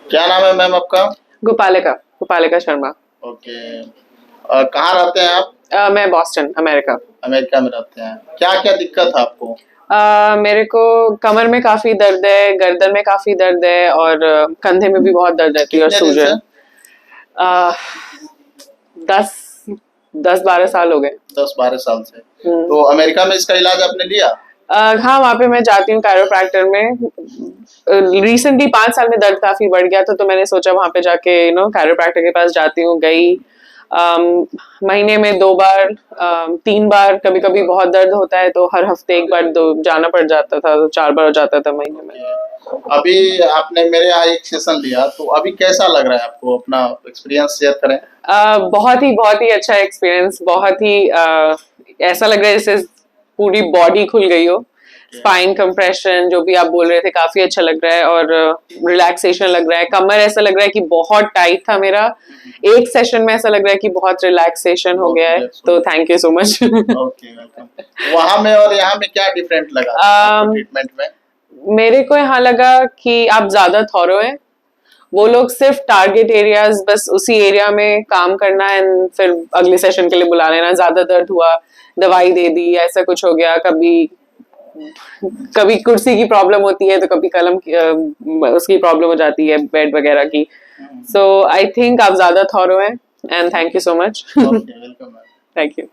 क्या नाम है मैम आपका? गोपालिका गोपालिका शर्मा। ओके। कहाँ रहते हैं आप? मैं बॉस्टन, अमेरिका। अमेरिका में रहते हैं। क्या क्या दिक्कत है आपको? मेरे को कमर में काफी दर्द है, गर्दन में काफी दर्द है और कंधे में भी बहुत दर्द रहती है और कितने दिन से? सूजन। अ, 10 10 12 साल हो गए। 10-12 साल से। हम्म। तो अमेरिका में इसका इलाज आपने लिया? हाँ, वहाँ पे मैं जाती हूँ कायरोप्रैक्टर में। रिसेंटली 5 साल में दर्द काफी बढ़ गया था, तो मैंने सोचा वहाँ पे जाके कायरोप्रैक्टर के पास जाती हूँ। गई महीने में 2 बार, 3 बार, कभी कभी बहुत दर्द होता है तो हर हफ्ते एक बार दो जाना पड़ जाता था, तो 4 बार हो जाता था महीने में। ओके। अभी आपने मेरे यहाँ एक सेशन लिया, तो अभी कैसा लग रहा है आपको? अपना एक्सपीरियंस शेयर करें। बहुत ही अच्छा एक्सपीरियंस। बहुत ही ऐसा लग रहा है जैसे पूरी बॉडी खुल गई हो। स्पाइन कंप्रेशन जो भी आप बोल रहे थे काफी अच्छा लग रहा है, और रिलैक्सेशन लग रहा है। कमर ऐसा लग रहा है कि बहुत टाइट था मेरा, एक सेशन में ऐसा लग रहा है कि बहुत रिलैक्सेशन हो गया है। तो thank you so much. Okay, welcome. वहाँ में और यहाँ में क्या डिफरेंट लगा आपको ट्रीटमेंट में? मेरे को यहाँ लगा कि आप ज्यादा थॉरो है। वो लोग सिर्फ टारगेट एरियाज, बस उसी एरिया में काम करना है, फिर अगले सेशन के लिए बुला लेना। ज्यादा दर्द हुआ, दवाई दे दी, ऐसा कुछ हो गया। कभी कभी कुर्सी की प्रॉब्लम होती है, तो कभी कलम की उसकी प्रॉब्लम हो जाती है, बेड वगैरह की। सो आई थिंक आप ज्यादा थॉरो हैं, and thank you so much. Okay, welcome. Thank you.